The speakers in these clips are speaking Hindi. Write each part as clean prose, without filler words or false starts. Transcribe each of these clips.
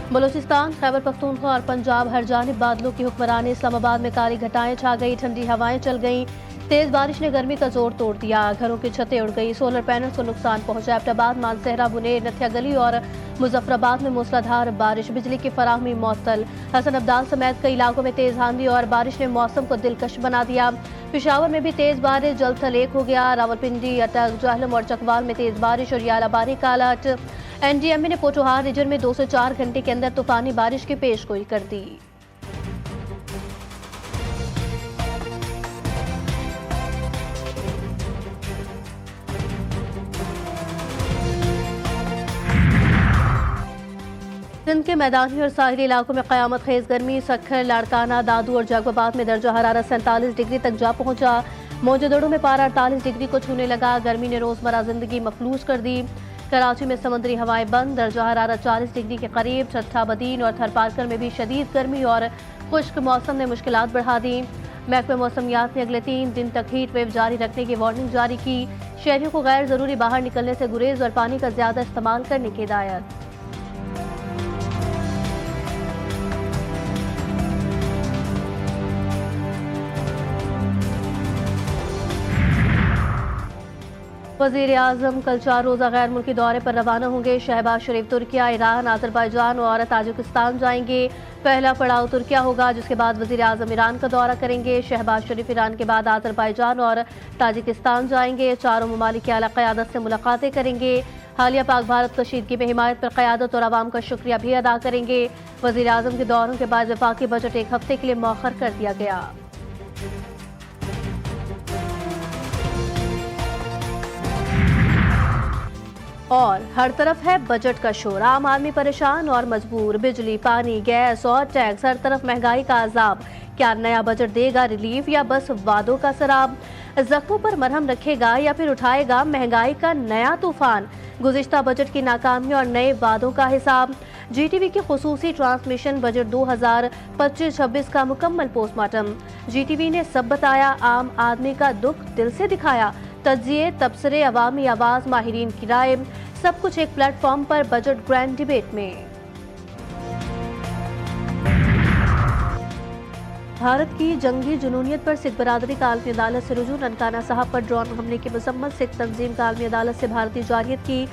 बलूचिस्तान, खैबर पख्तूनख्वा और पंजाब हर जानिब बादलों की हुक्मरानी। इस्लामाबाद में काली घटाएं छा गई, ठंडी हवाएं चल गईं। तेज बारिश ने गर्मी का जोर तोड़ दिया, घरों की छतें उड़ गई, सोलर पैनल्स को नुकसान पहुंचा। एबटाबाद, मानसहरा, बुनेर, नथिया गली और मुजफ्फराबाद में मूसलाधार बारिश, बिजली की फराहमी मुअत्तल। हसन अब्दाल समेत कई इलाकों में तेज आंधी और बारिश ने मौसम को दिलकश बना दिया। पिशावर में भी तेज बारिश, जल थल एक हो गया। रावलपिंडी, अटक, जहलम और चकवाल में तेज बारिश और यालाबारी का अलर्ट। एनडीएमए ने पोठोहार रीजन में 2 से 4 घंटे के अंदर तूफानी बारिश की पेशगोई कर दी। सिंध के मैदानी और साहिली इलाकों में क़यामत खेज गर्मी। सखर, लाड़काना, दादू और जगबाबाद में दर्जा हरारत 47 डिग्री तक जा पहुंचा। मौजूदों में पारा 48 डिग्री को छूने लगा। गर्मी ने रोजमर्रा जिंदगी मफलूज कर दी। कराची में समुद्री हवाएं बंद, दर्जा हरारत 40 डिग्री के करीब। छठा, बदीन और थरपारकर में भी शदीद गर्मी और खुश्क मौसम ने मुश्किलात बढ़ा दी। महकमे मौसमियात ने अगले 3 दिन तक हीट वेव जारी रखने की वार्निंग जारी की। शहरियों को गैर जरूरी बाहर निकलने से गुरेज और पानी का ज्यादा इस्तेमाल करने की हिदायत। वज़ीर आज़म कल 4 रोज़ा गैर मुल्की दौरे पर रवाना होंगे। शहबाज शरीफ तुर्किया, ईरान, आज़रबाईजान और ताजिकिस्तान जाएंगे। पहला पड़ाव तुर्किया होगा, जिसके बाद वज़ीर आज़म ईरान का दौरा करेंगे। शहबाज शरीफ ईरान के बाद आज़रबाईजान और ताजिकिस्तान जाएंगे। चारों ममालिक की आला क़यादत से मुलाकातें करेंगे। हालिया पाक भारत कशीदगी में हिमायत पर क़यादत और आवाम का शुक्रिया भी अदा करेंगे। वज़ीर आज़म के दौरों के बाद वफाकी बजट 1 हफ्ते के लिए मौखर कर दिया गया। और हर तरफ है बजट का शोर, आम आदमी परेशान और मजबूर। बिजली, पानी, गैस और टैक्स, हर तरफ महंगाई का अजाब। क्या नया बजट देगा रिलीफ या बस वादों का शराब? जख्मों पर मरहम रखेगा या फिर उठाएगा महंगाई का नया तूफान? गुज़िश्ता बजट की नाकामियों और नए वादों का हिसाब। जीटीवी की खुसूसी ट्रांसमिशन, बजट 2025-26 का मुकम्मल पोस्टमार्टम। जीटीवी ने सब बताया, आम आदमी का दुख दिल से दिखाया। तज्जिए, तबसरे, अवामी आवाज, माहिरीन की राय, सब कुछ एक प्लेटफॉर्म पर बजट ग्रैंड डिबेट में। भारत की जंगी जुनूनियत पर सिख बरादरी का आलमी अदालत से रुजू। ननकाना साहब पर ड्रोन हमले की मजम्मत। सिख तंजीम का आलमी अदालत से भारतीय जारियत की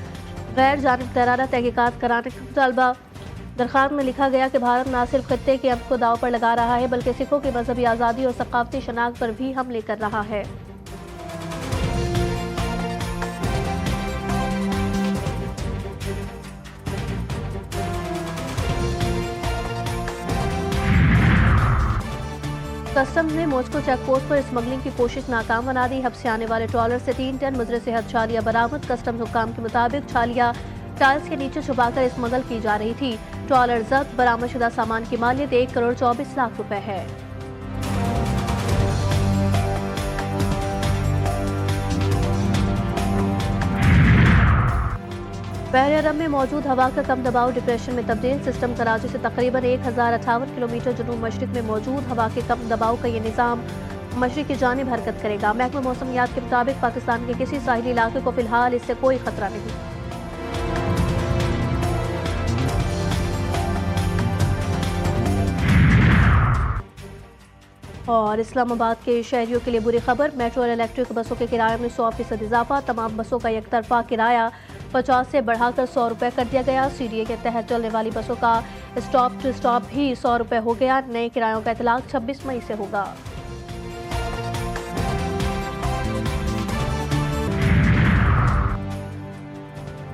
गैर जानिबदाराना तहकीकात कराने का मुतालबा। दरख्वास्त में लिखा गया कि भारत न सिर्फ खत्ते के अमन को दाव पर लगा रहा है, बल्कि सिखों की मजहबी आज़ादी और सकाफती शनाख्त पर भी हमले कर रहा है। कस्टम ने मॉस्को चेक पोस्ट पर स्मगलिंग की कोशिश नाकाम बना दी। हब से आने वाले ट्रॉलर से 3 टन मुजरे सेहत छालियां बरामद। कस्टम हुक्काम के मुताबिक छालियां टाइल्स के नीचे छुपाकर स्मगल की जा रही थी। ट्रॉलर जब्त, बरामदशुदा सामान की मालियत 1 करोड़ 24 लाख रुपए है। बहर अरब में मौजूद हवा का कम दबाव डिप्रेशन में तब्दील। सिस्टम कराची से तकरीबन 1058 किलोमीटर जनूब मशरिक में मौजूद हवा के कम दबाव का ये निज़ाम मशरिक की जानिब हरकत करेगा। महकमा मौसमियात के मुताबिक पाकिस्तान के किसी साहिली इलाके को फिलहाल इससे कोई खतरा नहीं। और इस्लामाबाद के शहरियों के लिए बुरी खबर, मेट्रो और इलेक्ट्रिक बसों के किराए में 100% इजाफा। तमाम बसों का एक तरफा किराया 50 से बढ़ाकर 100 रुपये कर दिया गया। सीडीए के तहत चलने वाली बसों का स्टॉप टू स्टॉप भी 100 रुपये हो गया। नए किरायों का इतलाक 26 मई से होगा।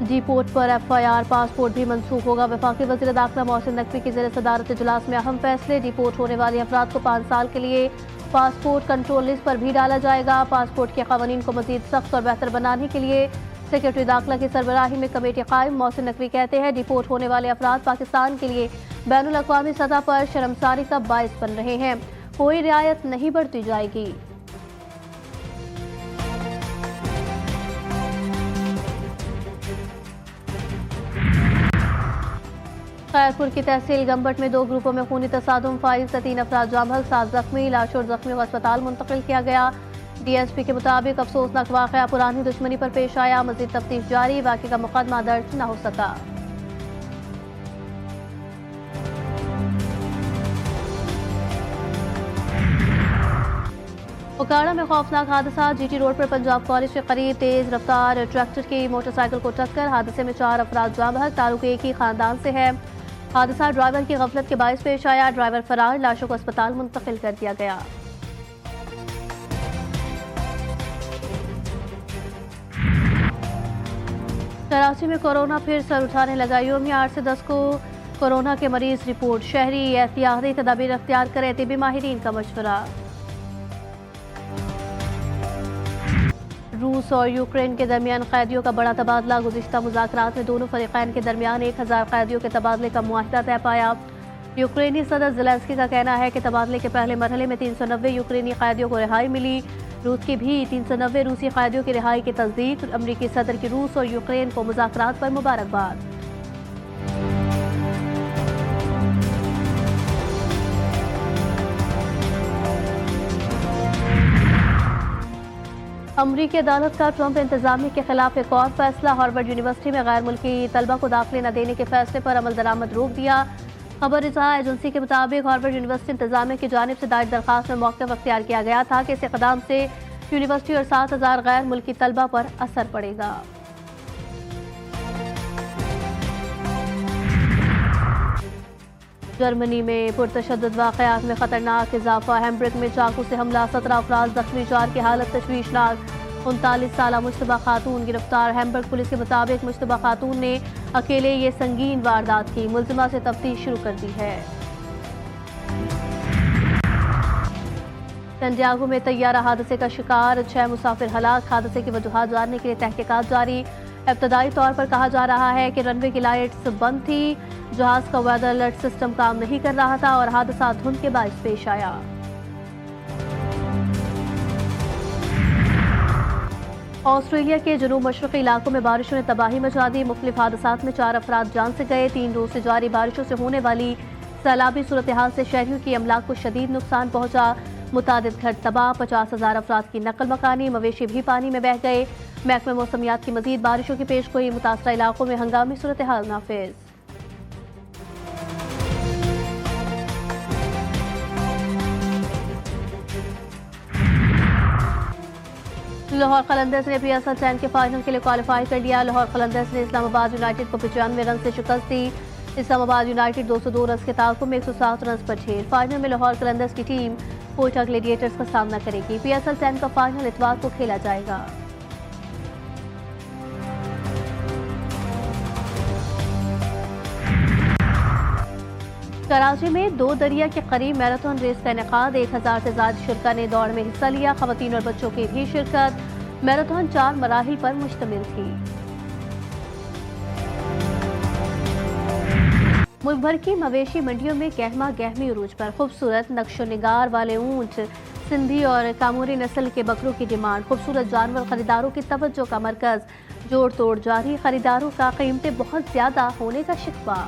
डी पोर्ट पर FIR, पासपोर्ट भी मनसूख होगा। वफाकी वज़ीर दाखिला मोहसिन नकवी की ज़ेर सदारत इजलास में अहम फैसले। डी पोर्ट होने वाले अफराद को 5 साल के लिए पासपोर्ट कंट्रोल लिस्ट पर भी डाला जाएगा। पासपोर्ट के क़वानीन को मज़ीद सख्त और बेहतर बनाने के लिए सेक्रेटरी दाखिला की सरबराही में कमेटी कायम। मोहसिन नकवी कहते हैं, डिपोर्ट होने वाले अफराद पाकिस्तान के लिए बैनुल अक़वामी सतह पर शर्मसारी का बाइस बन रहे हैं। कोई रियायत नहीं बरती जाएगी। खैरपुर की तहसील गंबट में 2 ग्रुपों में खूनी तसादुम, फाइल से 3 अफराद जामहक, 7 जख्मी। लाश और जख्मियों को अस्पताल मुंतकिल किया गया। डीएसपी के मुताबिक अफसोसनाक वाक़या पुरानी दुश्मनी पर पेश आया। मज़ीद तफ्तीश जारी, वाक़े का मुकदमा दर्ज न हो सका। उकाड़ा में खौफनाक हादसा। जीटी रोड पर पंजाब कॉलेज के करीब तेज रफ्तार ट्रैक्टर की मोटरसाइकिल को टक्कर। हादसे में 4 अफराद जाँ बहक। ताल्लुक एक ही खानदान से है। हादसा ड्राइवर की गफलत के बायस पेश आया। ड्राइवर फरार। लाशों को अस्पताल मुंतकिल कर दिया गया। कराची में कोरोना फिर सर उठाने लगा। योमी 8 से 10 को कोरोना के मरीज रिपोर्ट। शहरी एहतियाती तदाबीर अख्तियार करें, तिबी माहिरीन का मशवरा। रूस और यूक्रेन के दरमियान कैदियों का बड़ा तबादला। गुज़िश्ता मुज़ाकरात में दोनों फरीक़ैन के दरमियान 1000 कैदियों के तबादले का मुआहिदा तय पाया। यूक्रेनी सदर ज़ेलेंस्की का कहना है कि तबादले के पहले मरहले में 390 यूक्रेनी कैदियों को रिहाई मिली। रूस की भी 390 रूसी कैदियों की रिहाई की तस्दीक। अमरीकी सदर की रूस और यूक्रेन को मुज़ाकरात पर मुबारकबाद। अमरीकी अदालत का ट्रंप इंतजामिया के खिलाफ एक और फैसला। हार्वर्ड यूनिवर्सिटी में गैर मुल्की तलबा को दाखिले न देने के फैसले पर अमल दरामद रोक दिया। खबर रिसाह एजेंसी के मुताबिक हार्वर्ड यूनिवर्सिटी इंतजामिया की जानिब से दायर दरखास्त में मौक़िफ़ अख्तियार किया गया था कि इस इक़दाम से यूनिवर्सिटी और 7000 गैर मुल्की तलबा पर असर पड़ेगा। जर्मनी में पुरतशद्दुद वाक़यात में खतरनाक इजाफा। हैम्बर्ग में चाकू से हमला। 17 अफराद जख्मी। 4 की हालत तशवीशनाक। 39 साला मुश्तबा खातून गिरफ्तार। हैम्बर्ग पुलिस के मुताबिक मुश्तबा खातून ने अकेले ये संगीन वारदात की। मुल्जिमा से तफ्तीश शुरू कर दी है। सैंटियागो में तैयारा हादसे का शिकार। 6 मुसाफिर हलाक। हादसे की वजूहात जानने के लिए तहकीकात जारी। इब्तदाई तौर पर कहा जा रहा है कि रनवे की लाइट्स बंद थी, जहाज का वेदर अलर्ट सिस्टम काम नहीं कर रहा था और हादसा धुंध के बायस पेश आया। ऑस्ट्रेलिया के जनूब मशरक़ी इलाकों में बारिशों ने तबाही मचा दी। मुख्तलिफ हादसात में 4 अफराद जान से गए। 3 रोज से जारी बारिशों से होने वाली सैलाबी सूरत हाल से शहरियों की अमलाक को शदीद नुकसान पहुंचा। मुतादिद घर तबाह। 50,000 अफराद की नकल मकानी। मवेशी भी पानी में बह गए। महकमे मौसमियात की मजीद बारिशों की पेशगोई। मुतासरा इलाकों में हंगामी सूरत हाल नाफिज। लाहौर कलंदर्स ने PSL 10 के फाइनल के लिए क्वालिफाई कर लिया। लाहौर कलंदर्स ने इस्लामाबाद यूनाइटेड को 95 रन से शिकस्त दी। इस्लामाबाद यूनाइटेड 202 रन के ताक़ुब में 107 रन पर ढेर। फाइनल में लाहौर कलंदर्स की टीम कोयटा ग्लेडिएटर्स का सामना करेगी। PSL 10 का फाइनल इतवार को खेला जाएगा। कराची में 2 दरिया के करीब मैराथन रेस का इनेकाद। 1000 से ज्यादा शुरका ने दौड़ में हिस्सा लिया। खवातीन और बच्चों की भी शिरकत। मैराथन 4 मराहिल पर मुश्तमिल थी। मुल्क भर की मवेशी मंडियों में गहमा गहमी उरूज पर। खूबसूरत नक्शो निगार वाले ऊंट, सिंधी और कामूरी नस्ल के बकरों की डिमांड। खूबसूरत जानवर खरीदारों की तवज्जो का मरकज। जोड़ तोड़ जारी। खरीदारों का कीमतें बहुत ज्यादा होने का शिकवा।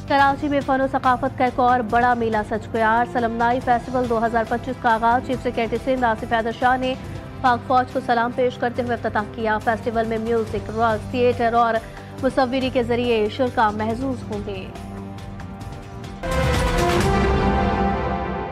कराची में फन और सकाफत का एक और बड़ा मेला सज गया। सलमनाई फेस्टिवल 2025 का आगाज चीफ सेक्रेटरी सिंध आसिफ हैदर शाह ने पाक फौज को सलाम पेश करते हुए इफ्तिताह किया। फेस्टिवल में म्यूजिक, रॉक, थिएटर और मुसव्विरी के जरिए शुरका महसूस होंगे।